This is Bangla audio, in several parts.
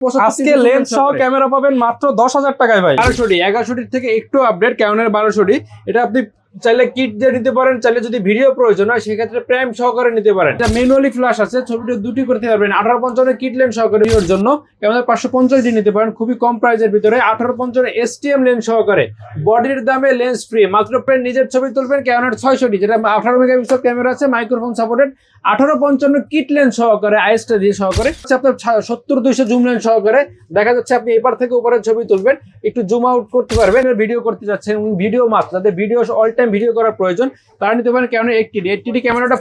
আজকে লেন্স সহ ক্যামেরা পাবেন মাত্র 10,000 টাকায় ভাই। 1100 থেকে একটু আপডেট ক্যানোনের 1200 এটা আপনি চাইলে কিট দিয়ে নিতে পারেন, চাইলে যদি ভিডিও প্রয়োজন হয় সেক্ষেত্রে প্রাইম সহকারে নিতে পারেন। এটা ম্যানুয়ালি ফ্ল্যাশ আছে, ছবিটা দুটি করতে পারবেন। 1850 কিট লেন্স সহকারে ভিডিওর জন্য ক্যামেরা 550 নিতে পারেন খুবই কম প্রাইসের ভিতরে। 1850 STM লেন্স সহকারে বডির দামে লেন্স ফ্রি, মাত্র প্রায় নিজের ছবি তুলবেন ক্যানোনের 600 যেটা 18 মেগাপিক্সেল ক্যামেরা আছে, মাইক্রোফোন সাপোর্টেড। 1850 কিট লেন্স সহকারে আইএসটা দিয়ে সহকারে আপনার 70-200 জুম লেন্স সহকারে দেখা যাচ্ছে আপনি এপার থেকে উপরের ছবি তুলবেন, একটু জুম আউট করতে পারবেন, ভিডিও করতে যাচ্ছেন ভিডিও মাত্র যাদের ভিডিও অল টাইম ভিডিও করার প্রয়োজন তারা নিতে পারেন ক্যানোন 80D ক্যামেরাটা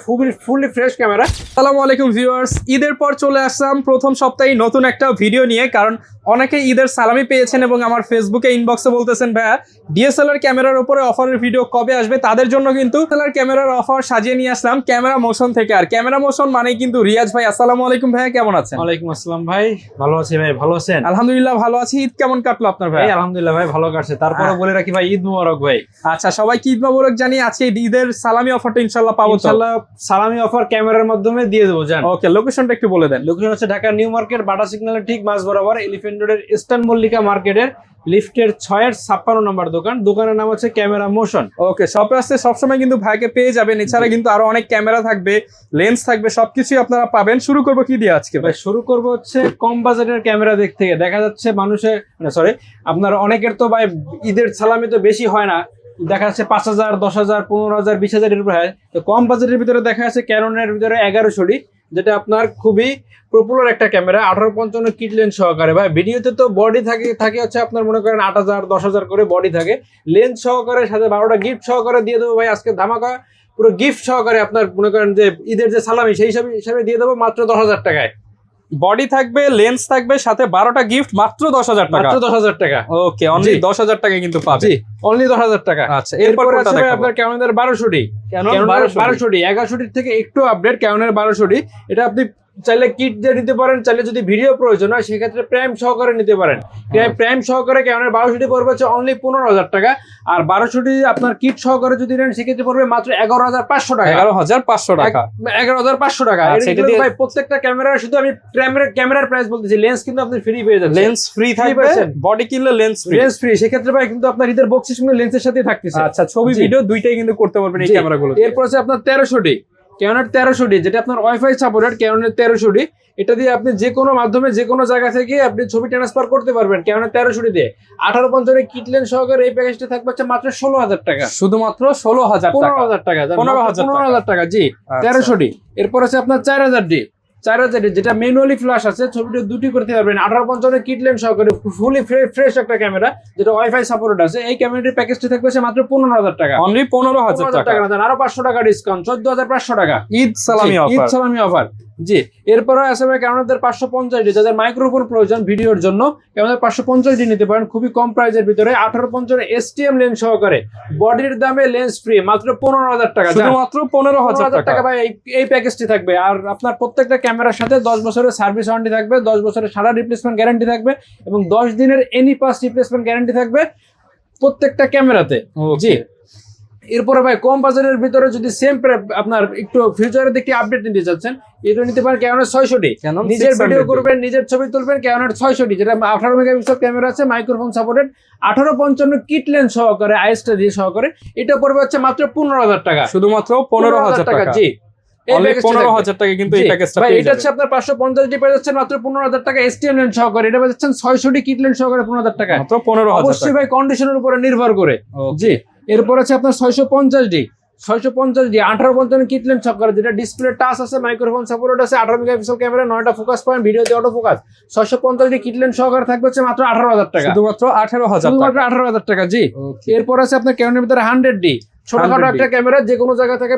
ফুলি ফ্রেশ ক্যামেরা। আসসালামু আলাইকুম ভিউয়ার্স, ঈদের পর চলে আসলাম প্রথম সপ্তাহে নতুন একটা ভিডিও নিয়ে। কারণ অনেকে ঈদের সালামি পেয়েছেন এবং আমার ফেসবুকে ইনবক্সে বলতেছেন ভাইয়া ডিএসএলআর ক্যামেরার উপরে অফারের ভিডিও কবে আসবে, তাদের জন্য কিন্তু ডিএসএলআর ক্যামেরার অফার সাজিয়ে নিয়ে আসলাম ক্যামেরা মোশন থেকে। আর ক্যামেরা মোশন মানে কিন্তু রিয়াজ ভাই। আসসালামু আলাইকুম ভাইয়া, কেমন আছেন? ওয়ালাইকুম আসসালাম ভাই, ভালো আছি ভাই, ভালো আছেন? আলহামদুলিল্লাহ ভালো আছি। ঈদ কেমন কাটলো আপনার ভাই? আলহামদুলিল্লাহ ভাই ভালো কাটছে। তারপরে বলে রাখি ভাই ঈদ মুবারক ভাই। আচ্ছা, সবাইকে ঈদ মুবারক জানিয়ে আজকে ঈদের সালামি অফারটা ইনশাআল্লাহ পাবো। ইনশাআল্লাহ সালামি অফার ক্যামেরার মাধ্যমে দিয়ে দেবো। জান ওকে, লোকেশনটা একটু বলে দেন। লোকেশন হচ্ছে ঢাকা নিউ মার্কেট, বাটা সিগন্যালের ঠিক মাঝ বরাবর, এলিফ্যান্ট রোডের ইস্টার্ন মল্লিকা মার্কেটের লিফটের 6-56 নম্বর দোকান। দোকানের নাম হচ্ছে ক্যামেরা মোশন। ওকে, শপে আসতে সবসময় কিন্তু ভাইকে পেয়ে যাবেন। এছাড়া কিন্তু আরো অনেক ক্যামেরা থাকবে, লেন্স থাকবে, সবকিছুই আপনারা পাবেন। শুরু করবো কি দিয়ে আজকে ভাই? শুরু করবো হচ্ছে কম বাজেটের ক্যামেরা দিক থেকে। দেখা যাচ্ছে মানুষের আপনার অনেকের তো ভাই ঈদের সালামি তো বেশি হয় না, দেখা যাচ্ছে 5,000, 10,000, 15,000, 20,000 এর উপরে হয়। তো কম বাজেটের ভিতরে দেখা যাচ্ছে ক্যানোনের ভিতরে 1100 যেটা আপনার খুবই পপুলার একটা ক্যামেরা। 1850 কিট লেন্স সহকারে ভাই। ভিডিওতে তো বডি থাকে হচ্ছে আপনার মনে করেন 8,000, 10,000 করে বডি থাকে। লেন্স সহকারে সাথে 12টা গিফট সহকারে দিয়ে দেবো ভাই আজকে ধামাকা পুরো গিফট সহকারে। আপনার মনে করেন যে ঈদের যে সালামি সেই হিসাবে দিয়ে দেবো মাত্র 10,000 টাকায়। বডি থাকবে, লেন্স থাকবে, সাথে 12টা গিফট, মাত্র 10,000 টাকা। মাত্র 10,000 টাকা। ওকে, অনলি 10,000 টাকা কিন্তু পাবে। জি, অনলি 10,000 টাকা। আচ্ছা, এরপর আছে ভাই আপনার ক্যানোনের 1200 1100 থেকে একটু আপডেট ক্যানোনের 1200 এটা আপনি চাইলে কিট দিয়ে নিতে পারেন, চাইলে যদি ভিডিও প্রয়োজন হয় সেক্ষেত্রে প্রাইম সহকারে নিতে পারেন। প্রাইম সহকারে ক্যানোনের 1200 পড়বে হচ্ছে অনলি 15,000 টাকা। আর 1200 আপনার কিট সহকারে যদি নেন সেক্ষেত্রে পড়বে মাত্র 11,500 টাকা। 11,500 টাকা। 11,500 টাকা। ভাই প্রত্যেকটা ক্যামেরার শুধু আমি ক্যামেরার প্রাইস বলতেছি, লেন্স কিন্তু আপনি ফ্রি পেয়ে যাচ্ছেন। লেন্স ফ্রি থাকবে, বডি কিনলে লেন্স ফ্রি। সেক্ষেত্রে ভাই কিন্তু আপনার ঈদের বক্সিস কিন্তু লেন্সের সাথে থাকতেছে। আচ্ছা, ছবি ভিডিও দুইটাই কিন্তু করতে পারবেন এই ক্যামেরাগুলো। এরপর আছে আপনার 1300 ক্যানোনের 1300 যেটা আপনার ওয়াইফাই সাপোর্টেড ক্যানোনের 1300 এটা দিয়ে আপনি যে কোনো মাধ্যমে যে কোনো জায়গা থেকে আপনি ছবি ট্রান্সফার করতে পারবেন ক্যানোনের 1300 দিয়ে। 1850 কিট লেন্স সহকারে এই প্যাকেজটা থাকবে হচ্ছে মাত্র 16,000 টাকা। শুধুমাত্র 16,000 টাকা। 15,000 টাকা। 15,000 টাকা। জি, 1300 এরপর আছে আপনার 4,000 যেটা ম্যানুয়ালি ফ্ল্যাশ আছে, ছবিটা দুটি করতে পারবেন। 1850 কিট লেন্স সহকারে ফুলি ফ্রেশ একটা ক্যামেরা যেটা ওয়াইফাই সাপোর্টেড আছে। এই ক্যামেরাটির প্যাকেজটি থাকবে মাত্র 15,000 টাকা। অনলি 15,000 টাকা। আরো 500 টাকা ডিসকাউন্ট, 14,500 টাকা ঈদ সালামি অফার। জি, এরপরে আছে ভাই ক্যানোনের 550 যাদের মাইক্রোফোন প্রয়োজন ভিডিওর জন্য ক্যানোনের 550 নিতে পারেন খুবই কম প্রাইসের ভিতরে। 1850 STM লেন্স সহকারে বডির দামে লেন্স ফ্রি, মাত্র 15,000 টাকা। শুধুমাত্র 15,000 টাকা ভাই এই প্যাকেজটি থাকবে। আর আপনার প্রত্যেকটা ক্যামেরার সাথে 10 বছরের সার্ভিস ওয়ারেন্টি থাকবে, 10 বছরের সারা রিপ্লেসমেন্ট গ্যারান্টি থাকবে এবং 10 দিনের এনি পাস রিপ্লেসমেন্ট গ্যারান্টি থাকবে প্রত্যেকটা ক্যামেরাতে। জি, এরপরে ভাই কম বাজারের ভিতরে যদি সেম আপনার একটু ফিউচারের দিকে আপডেট নিতে চাচ্ছেন এটা নিতে পারেন ক্যানোনের 600 নিজের ভিডিও করবেন, নিজের ছবি তুলবেন ক্যানোনের 600 যেটা 18 মেগাপিক্সেল ক্যামেরা আছে, মাইক্রোফোন সাপোর্টেড। 1850 কিট লেন্স সহকারে আইএসটা দিয়ে সহকারে এটা পড়বে হচ্ছে মাত্র 15,000 টাকা। শুধুমাত্র 15,000 টাকা। জি, 15,000 টাকা কিন্তু এই প্যাকেজটা ভাই। এটা হচ্ছে আপনার 550 পেয়ে যাচ্ছেন মাত্র 15,000 টাকা। STM লেন্স সহকারে এটা পেয়ে যাচ্ছেন 600 কিট লেন্স সহকারে 15,000 টাকা। মাত্র 15,000 অবশ্যই ভাই কন্ডিশনের উপরে নির্ভর করে। জি, এরপর আছে আপনার 650 1850 কিট লেন্স সহকারে যেটা ডিসপ্লে টাচ আছে, মাইক্রোফোন সাপোর্ট আছে, 18 মেগাপিক্সেল ক্যামেরা, 9টা ফোকাস পয়েন্ট, ভিডিওতে অটো ফোকাস। 650 কিট লেন্স সহকারে থাকবে হচ্ছে মাত্র 18,000 টাকা। শুধুমাত্র 18,000 টাকা। জি, এরপর আছে আপনার ক্যানোনের ভিতরে 100D ছোটখাটো একটা ক্যামেরা, যে কোনো জায়গা থেকে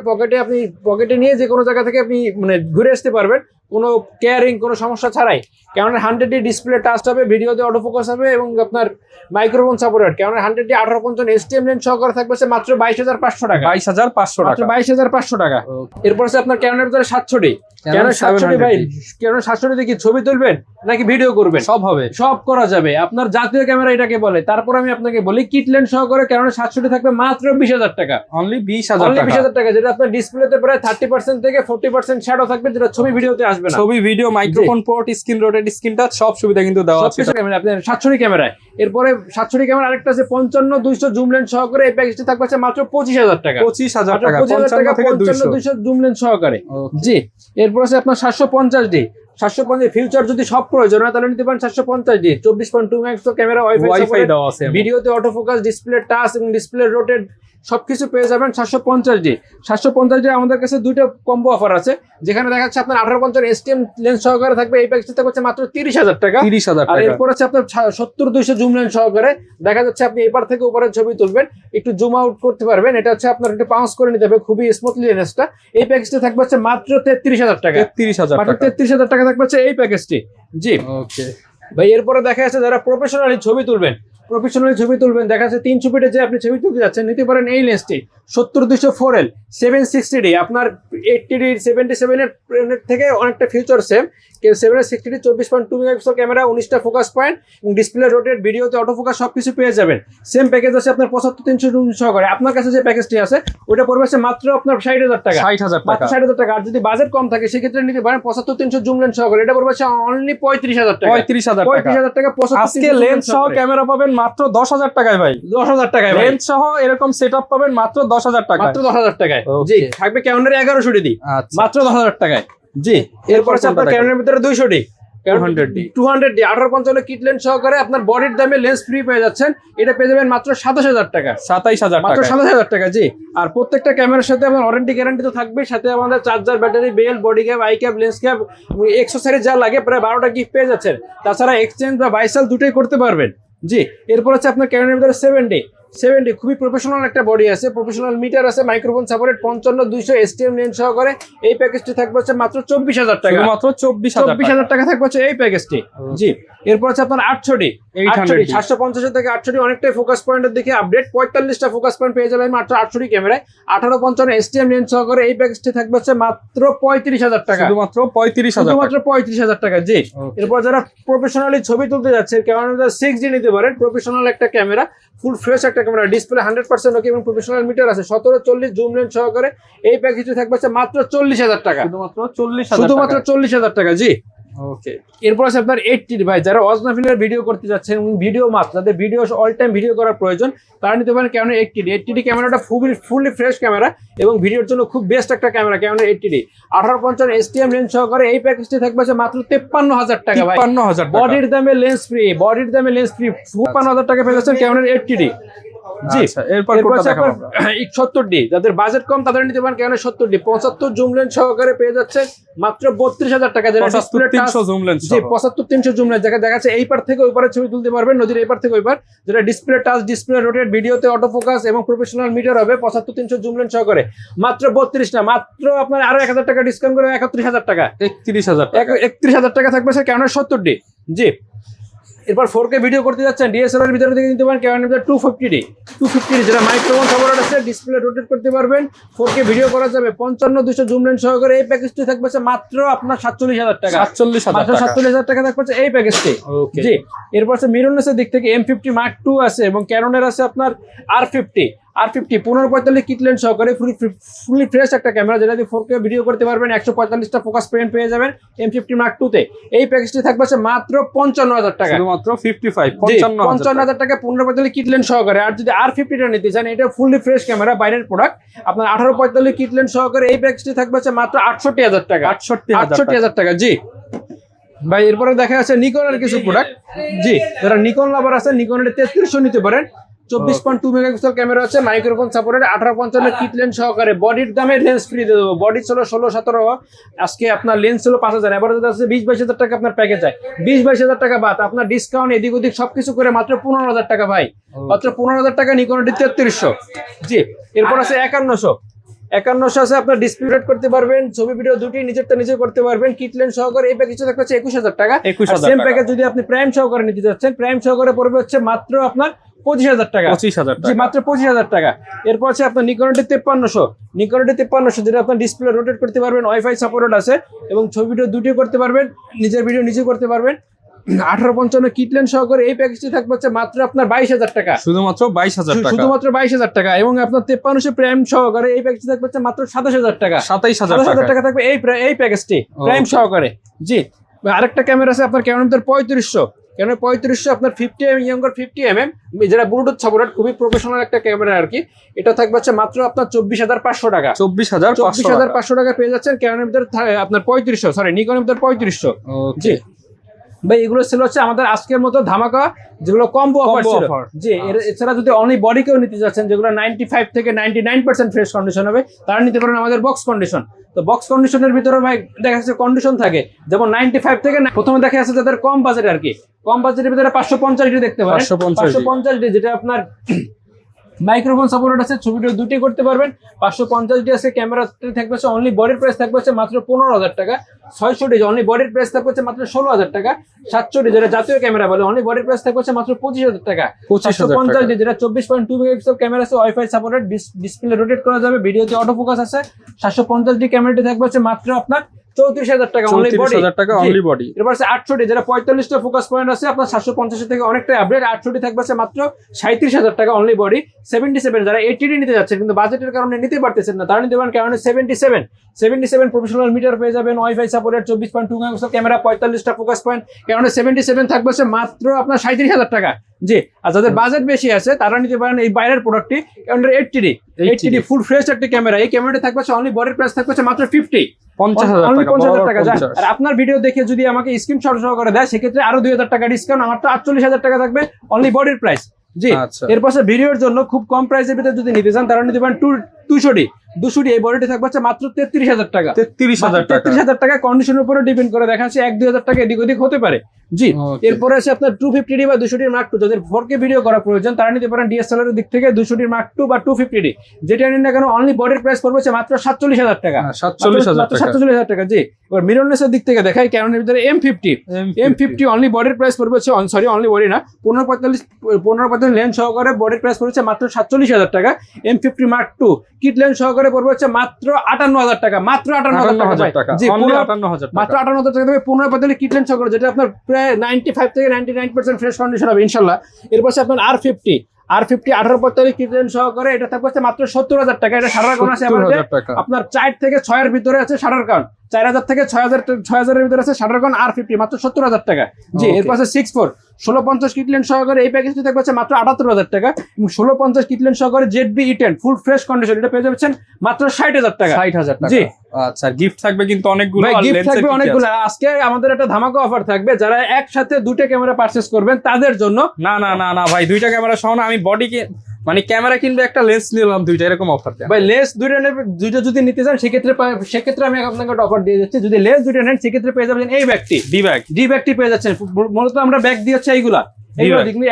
পকেটে নিয়ে যে কোনো জায়গা থেকে আপনি মানে ঘুরে আসতে পারবেন কোনো কেয়ারিং কোনো সমস্যা ছাড়াই। ক্যানোনের 100D ডিসপ্লে টাচ হবে, ভিডিওতে অটো ফোকাস হবে এবং আপনার মাইক্রোফোন সাপোর্টেড। ক্যানোনের 100D 1850 STM লেন্স সহকারে থাকবে মাত্র 22,500 টাকা। 22,500 টাকা। এরপর আছে আপনার ক্যানোনের ভিতরে 700D ক্যানোনের 700D ভাই। ক্যানোনের 700D দিয়ে কি ছবি তুলবেন নাকি ভিডিও করবেন? সব হবে, সব করা যাবে। আপনার জাতীয় ক্যামেরা এটাকে বলে। তারপর আমি আপনাকে বলি কিট লেন্স সহকারে ক্যানোনের 700D থাকবে মাত্র 20,000 টাকা। অনলি 20,000 টাকা, যেটা আপনার ডিসপ্লেতে প্রায় 30% থেকে 40% শ্যাডো থাকবে, যেটা ছবি ভিডিওতে আসবে আসবে না। ছবি, video, microphone port, screen rotate, screen touch সব সুবিধা কিন্তু দেওয়া আছে। সবকিছু ক্যামেরা আপনার 720 ক্যামেরায়। এরপরে 720 ক্যামেরা আরেকটা আছে 55-200 জুম লেন্স সহকারে। এই প্যাকেজটি থাকবে মাত্র 25,000 টাকা। 25,000 টাকা, 55,000 থেকে 55-200 জুম লেন্স সহকারে। Okay. জি, এরপর আছে আপনার 750D। 750 ফিউচার যদি সব প্রয়োজন হয় তাহলে নিতে পারেন 750D। 24.2 মেগাপিক্সেল ক্যামেরা, ওয়াইফাই দেওয়া আছে। ভিডিওতে অটোফোকাস, ডিসপ্লে টাচ এবং ডিসপ্লে রোটেট সবকিছু পেয়ে যাবেন 750D। 750D আমাদের কাছে দুইটা কম্বো অফার আছে, যেখানে দেখা যাচ্ছে আপনার 1850 STM লেন্স সহকারে থাকবে। এই প্যাকেজটা থাকবে মাত্র 30,000 টাকা। 30,000 আর টাকা। এরপর আছে আপনার 70-200 জুম লেন্স সহকারে। দেখা যাচ্ছে আপনি এপার থেকে উপরের ছবি তুলবেন, একটু জুম আউট করতে পারবেন। এটা হচ্ছে আপনার একটু পাউন্স করে নিতে হবে খুবই স্মুথলি লেন্সটা। এই প্যাকেজটা থাকবে মাত্র 33,000 টাকা। 33,000 মাত্র টাকা। 33,000 টাকা থাকবে এই প্যাকেজটি। জি ওকে ভাই, এরপরে দেখা যাচ্ছে যারা প্রফেশনালি ছবি তুলবেন, দেখা যাচ্ছে 300 ফিটে যে আপনি ছবি তুলতে যাচ্ছেন, নিতে পারেন এই লেন্সটি 70-200 4L 760D। আপনার 80D 77 এর থেকে অনেকটা ফিউচার সেম, কিন্তু 760D 24.2 মেগাপিক্সেল ক্যামেরা, 19টা ফোকাস পয়েন্ট এবং ডিসপ্লে রোটেট, ভিডিওতে অটোফোকাস সবকিছু পেয়ে যাবেন। সেম প্যাকেজ আছে আপনার 75-300 জুম সহকারে। আপনার কাছে যে প্যাকেজটি আছে ওটা পড়বে মাত্র আপনার 60,000 টাকা। 60,000 মাত্র টাকা। 60,000 টাকা। আর যদি বাজেট কম থাকে সেক্ষেত্রে নিতে পারেন 75-300 জুম লেন্স সহকারে। এটা পড়বে অনলি 35,000 টাকা। 35,000 টাকা। 35,000 টাকা। আজকে লেন্স সহ ক্যামেরা পাবেন মাত্র 10,000 টাকায় ভাই। 10,000 টাকায় ভাই। লেন্স সহ এরকম সেটআপ পাবেন মাত্র 10,000 টাকায়। মাত্র 10,000 টাকায়। Okay. জি, থাকবে ক্যামেরার 1100D আচ্ছা। মাত্র 10,000 টাকায়। জি, এরপর আছে আপনার ক্যামেরার ভিতরে 200D 200D 1850 কিট লেন্স সহকারে আপনার বডির দামে লেন্স ফ্রি পেয়ে যাচ্ছেন। এটা পেয়ে যাবেন মাত্র 27,000 টাকা। 27,000 মাত্র টাকা। 27,000 টাকা। জি, আর প্রত্যেকটা ক্যামেরার সাথে আমার ওয়ারেন্টি গ্যারান্টি তো থাকবে, সাথে আমাদের চার্জার, ব্যাটারি, বেল, body cap, eye cap, lens cap, accessories যা লাগে প্রায় 12টা গিফট পেয়ে যাচ্ছেন। তাছাড়া এক্সচেঞ্জ বা বাইসেল দুটোই করতে পারবেন। জি, এরপর আছে আপনার ক্যামেরার ভিতরে 7D খুবই প্রফেশনাল একটা বডি আছে, প্রফেশনাল মিটার আছে, মাইক্রোফোন সাপোর্টেড, 55-200 STM লেন্স সহকারে। এই প্যাকেজটি থাকবে মাত্র 24,000 টাকা। মাত্র 24,000 টাকা থাকবে এই প্যাকেজটি। জি, এরপর আছে আপনার 800D 750 থেকে 800D অনেকটাই ফোকাস পয়েন্টের দিকে আপডেট। 45টা ফোকাস পয়েন্ট পেয়ে যাবেন মাত্র 800D ক্যামেরায়। 1850 STM লেন্স সহকারে। এই প্যাকেজটি থাকবে মাত্র 35,000 টাকা। শুধুমাত্র 35,000 টাকা। জি, এরপর যারা প্রফেশনালি ছবি তুলতে যাচ্ছে, ক্যামেরা 6D নিতে পারেন। প্রফেশনাল একটা ক্যামেরা, ফুল ফ্রেশ একটা ক্যামেরা, ডিসপ্লে 100% ওকে এবং প্রফেশনাল মিটার আছে, 17-40 জুম লেন্স সহকারে। এই প্যাকেজটি থাকবে মাত্র 40,000 টাকা। শুধুমাত্র 40,000 টাকা। জি, ওকে। এরপর আছে আপনার 80D ভাই, যারা অজনাফিলের ভিডিও করতে যাচ্ছেন, ভিডিও মাত্র যাদের ভিডিও অল টাইম ভিডিও করার প্রয়োজন, তারা নিতে পারেন ক্যামেরা 80D ক্যামেরাটা ফুলি ফ্রেশ ক্যামেরা এবং ভিডিওর জন্য খুব বেস্ট একটা camera camera 80D। 1850 STM lens সহকারে। এই প্যাকেজটি থাকবে মাত্র 53,000 টাকা ভাই। 53,000 টাকা। বডির দামে লেন্স ফ্রি 53,000 টাকা পেয়ে যাচ্ছেন ক্যামেরা 80D। জি, এরপর কোনটা দেখাবো আমরা? 70D যাদের বাজেট কম তাদের নিতে পারেন ক্যামেরা 70D 75 জুম লেন্স সহকারে পেয়ে যাচ্ছে মাত্র 32,000 টাকা। যারা ডিসপ্লে 300 জুম লেন্স। জি, 75-300 জুম লেন্স দেখা যাচ্ছে এই পার থেকে ওই পারের ছবি তুলতে পারবেন, নদীর এই পার থেকে ওই পার। যেটা ডিসপ্লে টাচ, ডিসপ্লে রোটেট, ভিডিওতে অটোফোকাস এবং প্রফেশনাল মিটার হবে 75-300 জুম লেন্স সহকারে। মাত্র 32 না, মাত্র আপনার আরো 1,000 টাকা ডিসকাউন্ট করে 31,000 টাকা। 31,000 টাকা থাকবে স্যার ক্যামেরা 70D। জি, এরপর 4K ভিডিও করতে যাচ্ছেন, ডিএসএলআর ভিতরে থেকে নিতে পারেন ক্যামেরা 250D যেটা মাইক্রোফোন সাপোর্টেড আছে, ডিসপ্লে রোটেট করতে পারবেন, 4K ভিডিও করা যাবে। 55-200 জুম লেন্স সহকারে। এই প্যাকেজটি থাকবে মাত্র আপনার 47,000 টাকা। 47,000 টাকা থাকবে এই প্যাকেজটি। জি, এরপর আছে মিররলেসের দিক থেকে M50 Mark II আছে এবং ক্যাননের আছে আপনার R50 1545 কিট লেন্স সহকারে ফুলি ফ্রেশ একটা ক্যামেরা, যেটা দিয়ে 4K ভিডিও করতে পারবেন। 145টা ফোকাস পয়েন্ট পেয়ে যাবেন M50 Mark II তে। এই প্যাকেজটি থাকবে মাত্র 55,000 টাকা। মাত্র 55,000 টাকা 1545 কিট লেন্স সহকারে। আর যদি R50টা নিতে চান, এটা ফুলি ফ্রেশ ক্যামেরা, বাইরের প্রোডাক্ট, আপনার 1845 কিট লেন্স সহকারে। এই প্যাকেজটি থাকবে মাত্র 68,000 টাকা। 68,000 টাকা। জি ভাই, এরপরে দেখা যাচ্ছে নিকনের কিছু প্রোডাক্ট। জি, যারা নিকন লাভার আছে, নিকনের 3300 নিতে পারেন। 24.2 মেগাপিক্সেল ক্যামেরা আছে, মাইক্রোফোন সাপোর্টেড, 1850 কিট লেন্স সহকারে। বডির দামে লেন্স ফ্রি দিয়ে দেবো। বডি ছিল 16-17, আজকে আপনার লেন্স ছিল 5,000, এবার আছে 20-22,000 টাকা আপনার প্যাকেজ হয়। 20-22,000 টাকা বাদ আপনার ডিসকাউন্ট এদিক ওদিক সবকিছু করে মাত্র 15,000 টাকা ভাই। মাত্র 15,000 টাকা নিকনের 3300। জি, এরপর আছে 5100 আছে, আপনার ডিসপ্লে রেট করতে পারবেন, ছবি ভিডিও দুটি নিজেরটা নিজে করতে পারবেন, কিট লেন্স সহকারে। এই প্যাকেজটা থাকবে 21,000 টাকা। সেম প্যাকেজ যদি আপনি প্রাইম সহকারে নিতে যাচ্ছেন, প্রাইম সহকারে পড়বে মাত্র আপনার 25,000 টাকা। 25,000 জি, মাত্র 25,000 টাকা। এরপর আছে আপনার নিকনটি 5300 যেটা আপনার ডিসপ্লে রোটেট করতে পারবেন, ওয়াইফাই সাপোর্টেড আছে এবং ছবি ভিডিও দুটি করতে পারবেন, নিজের ভিডিও নিজে করতে পারবেন। 1855 কিট লেন্স সহকারে এই প্যাকেজটি থাকবে হচ্ছে মাত্র আপনার 22,000 টাকা, শুধুমাত্র 22,000 টাকা, শুধুমাত্র 22,000 টাকা। এবং আপনার 53 প্রাইম সহকারে এই প্যাকেজটি থাকবে হচ্ছে মাত্র 27,000 টাকা, 27,000 টাকা থাকবে এই প্যাকেজটি প্রাইম সহকারে। জি, আরেকটা ক্যামেরা আছে আপনার ক্যানোন 3500, ক্যানোন 3500 আপনার 50 mm ইয়ঙ্গার 50 mm, যেটা ব্লুটুথ সাপোর্টেড, খুবই প্রফেশনাল একটা ক্যামেরা আর কি। এটা থাকবে হচ্ছে মাত্র আপনার 24,500 টাকা, 24,500 টাকা পেয়ে যাচ্ছেন ক্যানোনের ভিতরে আপনার 3500, সরি নিকনের ভিতরে 3500। জি ভাই, এগুলো ছিল হচ্ছে আমাদের আজকের মতো ধামাকা, যেগুলো কম্বো অফার ছিল। জি, এছাড়া যদি অনলি বডি কেউ নিতে যাচ্ছেন, যেগুলো 95 থেকে 99% ফ্রেশ কন্ডিশন হবে, তারা নিতে পারেন আমাদের বক্স কন্ডিশন। তো বক্স কন্ডিশনের ভিতরে ভাই দেখা যাচ্ছে কন্ডিশন থাকে, যেমন 95 থেকে প্রথমে দেখা যাচ্ছে যাদের কম বাজেট আর কি, কম বাজেটের ভিতরে 550 দেখতে পারেন, 550 যেটা আপনার মাইক্রোফোন সাপোর্টেড আছে, ছবিটা দুটি করতে পারবেন। 550 আছে, ক্যামেরাতে থাকবে অনলি বডির প্রাইস থাকবে মাত্র 15,000 টাকা। 600 অনলি বডির প্রাইস থাকবে মাত্র 16,000 টাকা। 700 যেটা জাতীয় ক্যামেরা বলে, অনলি বডির প্রাইস থাকবে মাত্র 25,000 টাকা। 550 যেটা 24.2 মেগাপিক্সেল ক্যামেরা আছে, ওয়াইফাই সাপোর্টেড, ডিসপ্লে রোটেট করা যাবে, ভিডিওতে অটো ফোকাস আছে। 750 ক্যামেরাটি থাকবে মাত্র আপনার 34,000 টাকা অনলি বডি। এরপর আছে 800 যেটা 45টা ফোকাস পয়েন্ট আছে, আপনার 750 থেকে অনেকটা আপডেট। 800 থাকবে মাত্র 37,000 টাকা অনলি বডি। 77 যারা 80 নিতে যাচ্ছেন কিন্তু বাজেটের কারণে নিতে পারতেছেন না, তারা নিতে পারেন কারণে 77 প্রফেশনাল মিটার পেয়ে যাবেন, ওয়াইফাই সাপোর্টেড, 24.2 মেগাপিক্সেল ক্যামেরা, 45টা ফোকাস পয়েন্ট, কারণে 77 থাকবে মাত্র আপনার 37,000 টাকা। জি, আর যাদের বাজেট বেশি আছে তারা নিতে পারেন এই বাইরের প্রোডাক্টটি, কারণ 80 ফুল ফ্রেশ একটা ক্যামেরা। এই ক্যামেরাটি থাকবে অনলি বডির প্রাইস থাকবে মাত্র 50,000 টাকা। আর আপনার ভিডিও দেখে যদি আমাকে স্ক্রিনশট সহকারে দেয়, সেক্ষেত্রে আরো 2,000 টাকা ডিসকাউন্ট, আমার তো 48,000 টাকা থাকবে অনলি বডির প্রাইস। জি, এরপর ভিডিওর জন্য খুব কম প্রাইসের ভিতরে যদি নিতে চান, তারা নিতে পারেন 200 এই বডিটি থাকবে মাত্র 33,000 টাকা। 33,000 টাকা কন্ডিশনের উপরে ডিপেন্ড করে, দেখা যাচ্ছে 1-2,000 টাকা এদিক ওদিক হতে পারে। জি, এরপরে আছে আপনার 250D বা 200D Mark II, যাদের 4K ভিডিও করা প্রয়োজন তারা নিতে পারেন DSLR এর দিক থেকে 200D Mark II বা 250D, যেটা নিন না কেন অনলি বডির প্রাইস পড়বে মাত্র 47,000 টাকা। 47,000 টাকা। জি, এবার মিররলেস এর দিক থেকে দেখাই, ক্যানোনের ভিতরে M50 অনলি বডির প্রাইস পড়বে অনলি বডি না, 1545 লেন্স সহকারে বডির প্রাইস পড়বে মাত্র 47,000 টাকা। M50 Mark II kit lens সহকারে পড়বে মাত্র 58,000 টাকা, মাত্র 58,000 টাকা। জি, মাত্র 58,000 টাকা দেবে 1545 কিট লেন্স সহকারে, যেটা আপনার প্রায় 95 থেকে 99% ফ্রেশ কন্ডিশন হবে ইনশাল্লাহ। এরপর আপনার R50 1845 কিট লেন্স সহকারে, এটা থাকবে মাত্র 70,000 টাকা। এটা সারার কারণ আছে আপনার 4 থেকে 6 এর ভিতরে আছে সারার কারণ, 4,000 থেকে 6,000 এর ভিতরে আছে সাটার কারণ R50 মাত্র 70,000 টাকা। জি, এরপর আছে 64 1650 কিট লেন্স সহকারে এই প্যাকেজটি থাকবে মাত্র 78,000 টাকা, এবং 1650 কিট লেন্স সহকারে ZB E10 full fresh condition, এটা পেয়ে যাচ্ছেন মাত্র 60,000 টাকা। 60,000 টাকা। জি, আচ্ছা, গিফট থাকবে কিন্তু অনেকগুলো, গিফট থাকবে অনেকগুলো। আজকে আমাদের একটা ধামাকা অফার থাকবে, যারা একসাথে দুটো ক্যামেরা পারচেজ করবেন তাদের জন্য। না ভাই, দুইটা ক্যামেরা সহ না, আমি বডিকে মানে ক্যামেরা কিনবে, একটা লেন্স নিলাম, দুইটা, এরকম অফার দেন ভাই। লেন্স দুইটা যদি নিতে চান সেক্ষেত্রে আমি আপনাকে একটা অফার দিয়ে যাচ্ছি। যদি লেন্স দুইটা নেন সেক্ষেত্রে পেয়ে যাবেন এই ব্যাগটি, ডি ব্যাগটি পেয়ে যাচ্ছেন। মূলত আমরা ব্যাগ দিয়ে হচ্ছে এইগুলা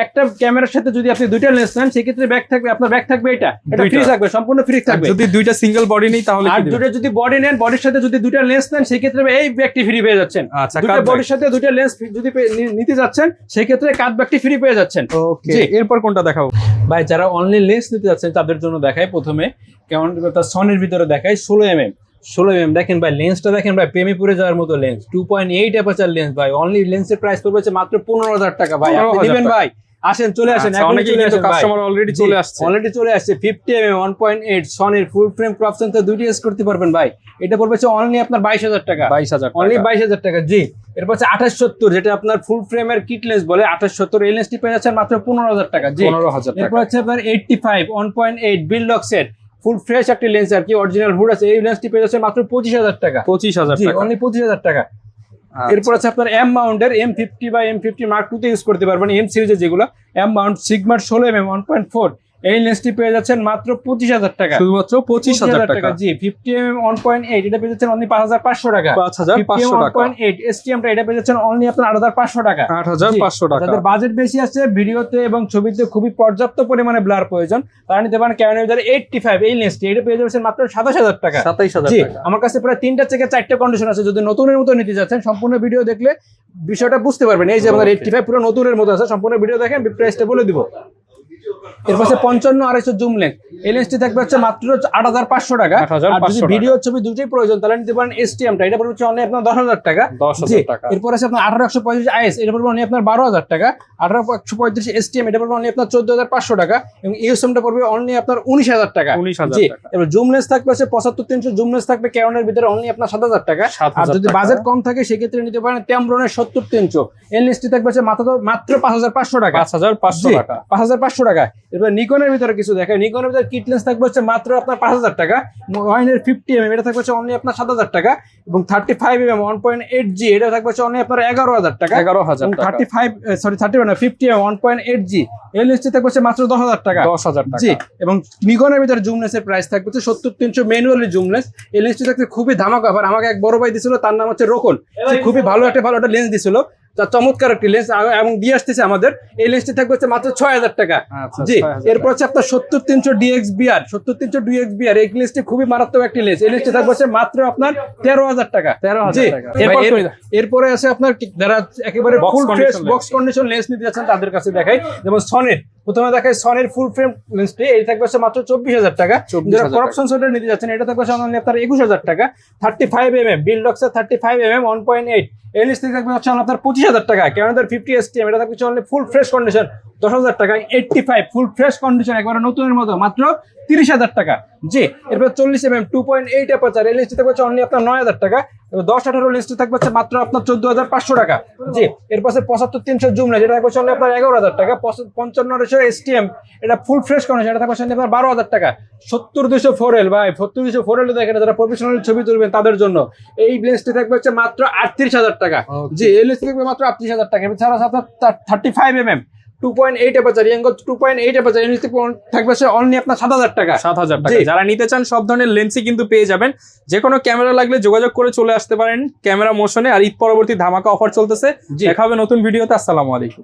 একটা ক্যামেরার সাথে যদি আপনি দুইটা লেন্স নেন সেক্ষেত্রে ব্যাগ থাকবে, আপনার ব্যাগ থাকবে এটা ফ্রি থাকবে, সম্পূর্ণ ফ্রি থাকবে। যদি দুইটা সিঙ্গেল বডি নেই তাহলে, আর দুটো যদি বডি নেন, বডির সাথে যদি দুইটা লেন্স নেন সেক্ষেত্রে এই ব্যাগটি ফ্রি পেয়ে যাচ্ছেন। দুটো বডির সাথে দুইটা লেন্স যদি নিতে যাচ্ছেন সেক্ষেত্রে কাট ব্যাগটি ফ্রি পেয়ে যাচ্ছেন। ওকে, এরপর কোনটা দেখাবো ভাই? যারা অনলি লেন্স নিতে যাচ্ছেন তাদের জন্য দেখাই, প্রথমে কেমন সনির ভিতরে দেখাই 16mm দেখেন ভাই, লেন্সটা দেখেন ভাই, প্রেমে পড়ে যাওয়ার মতো লেন্স, 2.8 অ্যাপারচার লেন্স ভাই। অনলি লেন্সের প্রাইস পড়বে মাত্র 15,000 টাকা ভাই। আপনি নেবেন ভাই, আসেন, চলে আসেন, কাস্টমার অলরেডি চলে আসছে। 50mm 1.8 সনির ফুল ফ্রেম ক্রপ সেন্সর দুইটি ইউজ করতে পারবেন ভাই। এটা পড়বে অনলি আপনার 22,000 টাকা, অনলি 22,000 টাকা। জি, এরপর 2870 যেটা আপনার ফুল ফ্রেমের কিট লেন্স বলে, 2870 এই লেন্সটি পেয়ে যাচ্ছেন মাত্র 15,000 টাকা। জি, 15,000 টাকা। এরপর আপনার 85 1.8 বিল লক সেট ফুল ফ্রেশ একটা লেন্স আর কি, অরিজিনাল হুড আছে, এই লেন্সটি পেয়ে যাচ্ছে মাত্র 25,000 টাকা। 25,000 টাকা, অনলি 25,000 টাকা। এরপর আছে আপনার M মাউন্টের M50 বা M50 Mark II তে ইউজ করতে পারবেন, M সিরিজের যেগুলো M মাউন্ট সিগমার 16mm 1.4 এই লেন্সটি পেয়ে যাচ্ছেন মাত্র 25,000 টাকা, শুধুমাত্র 25,000 টাকা। জি, 50mm 1.8 এটা পেয়ে যাচ্ছেন অনলি 5,500 টাকা। 5,500 টাকা। 1.8 STM টা এটা পেয়ে যাচ্ছেন অনলি আপনার 8,500 টাকা। 8,500 টাকা। যাদের বাজেট বেশি আছে, ভিডিওতে এবং ছবিতে খুবই পর্যাপ্ত পরিমাণে ব্লার প্রয়োজন, তারা নিতে পারেন ক্যানোনের 85 এই লেন্সটি, এটা পেয়ে যাচ্ছেন মাত্র 27,000 টাকা। 27,000 টাকা। আমার কাছে প্রায় 3টা থেকে 4টা কন্ডিশন আছে, যদি নতুনের মতো নিতে যাচ্ছেন সম্পূর্ণ ভিডিও দেখলে বিষয়টা বুঝতে পারবেন। এই যে আমাদের 85 পুরো নতুনের মতো আছে, সম্পূর্ণ ভিডিও দেখেন, প্রাইসটা বলে দিব। এরপর 55-250 জুম লেন্স, এই লেন্সটি থাকবে হচ্ছে মাত্র 8500 টাকা। আর যদি 8500 ভিডিও ছবি দুটোই প্রয়োজন তাহলে নিতে পারেন STM-টা, এটা পড়বে হচ্ছে অনলি আপনার 10000 টাকা। 10,000 টাকা। এরপর আছে আপনার 18135 IS, এটা পড়বে অনলি আপনার 12000 টাকা। 18135 STM, এটা পড়বে অনলি আপনার 14500 টাকা। এবং EOSM-টা পড়বে অনলি আপনার 19000 টাকা। 19,000 টাকা। এবার জুম লেন্স থাকবে হচ্ছে 75300 জুম লেন্স থাকবে ক্যানোনের ভিতরে অনলি আপনার 7000 টাকা। 7,000 আর যদি টাকা। বাজেট কম থাকে সেক্ষেত্রে নিতে পারেন Tamron-এর 70300, এই লেন্সটি থাকবে হচ্ছে মাত্র 5500 টাকা। 5500 টাকা। 5500 টাকা। এবার নিকনের ভিতরে কিছু দেখায়, নিকনের ভিতরে কিট লেন্স থাকবে হচ্ছে মাত্র আপনার 5000 টাকা। ওয়াইনের 50mm, এটা থাকবে হচ্ছে অনলি আপনার 7000 টাকা। এবং 35mm 1.8G, এটা থাকবে হচ্ছে অনলি আপনার 11000 টাকা। 11,000 টাকা। 50mm 1.8G, এই লেন্সটি থাকবে হচ্ছে মাত্র 10000 টাকা। 10,000 টাকা। জি, এবং নিকনের ভিতরে জুম লেন্সের প্রাইস থাকবে হচ্ছে 70300 ম্যানুয়ালি জুম লেন্স। এই লেন্সটি থাকতে খুবই ধামাকা অফার। আমাকে এক বড় ভাই দিছিল, তার নাম হচ্ছে রোকন, সে খুবই ভালো একটা লেন্স দিছিল, তার চমৎকার একটি লেন্স এবং দিয়ে আসতেছে আমাদের। এই লেন্সটি থাকবে হচ্ছে মাত্র 6000 টাকা। আচ্ছা, জি, 6000 এরপর হচ্ছে আপনার 70300 DXBR, 70300 DXBR, এই লেন্সটি খুবই মারাত্মক একটি লেন্স। এই লেন্সটি থাকবে হচ্ছে মাত্র আপনার 13000 টাকা। 13,000 জি, টাকা। এরপরে আছে আপনার যারা একেবারে Box full fresh condition box condition lens নিতে যাচ্ছেন তাদের কাছে দেখাই, যেমন সনির প্রথমে দেখাই সনির ফুল ফ্রেম লেন্সটি, এই থাকবে হচ্ছে মাত্র 24000 টাকা। 24,000 যারা করাপশন সেন্টার নিতে যাচ্ছেন এটা থাকবে অনলি আপনার 21000 টাকা। 35mm বিলডক্সের 35mm 1.8, এই লেন্সটি থাকবে হচ্ছে আপনার 25000 টাকা। ক্যানোনের 50 STM, এটা থাকবে অনলি ফুল ফ্রেশ কন্ডিশন 10000 টাকা। 85 ফুল ফ্রেশ কন্ডিশন একবারে নতুনের মতো মাত্র 30000 টাকা। জি, এরপর 40mm 2.8 অ্যাপারচার, এই লেন্সটি থাকবে অনলি আপনার 9000 টাকা। 10-18 লেন্সটি থাকবে হচ্ছে মাত্র আপনার 14500 টাকা। জি, এরপর 75300 জুম লেন্স, এটা থাকবে অনলি আপনার 11000 টাকা। 5500 STM, এটা ফুল ফ্রেশ কন্ডিশন, এটা থাকবে অনলি আপনার 12000 টাকা। 70200 4L, ভাই 70200 4L দেখেন, যারা প্রফেশনাল ছবি তুলবেন তাদের জন্য এই লেন্সটি থাকবে হচ্ছে মাত্র 38000 টাকা। জি, এই লেন্সটি থাকবে মাত্র 38000 টাকা। এছাড়া আপনার 35mm 2.8 অ্যাপারচার, ইয়াঙ্গো 2.8 অ্যাপারচার, এই লেন্সটি থাকবে অনলি আপনার 7000 টাকা। 7,000 টাকা। যারা নিতে চান সব ধরনের লেন্সই কিন্তু পেয়ে যাবেন। যে কোনো ক্যামেরা লাগলে যোগাযোগ করে চলে আসতে পারেন ক্যামেরা মোশনে। আর ঈদ পরবর্তী ধামাকা অফার চলতেছে। দেখা হবে নতুন ভিডিওতে। আসসালামু আলাইকুম।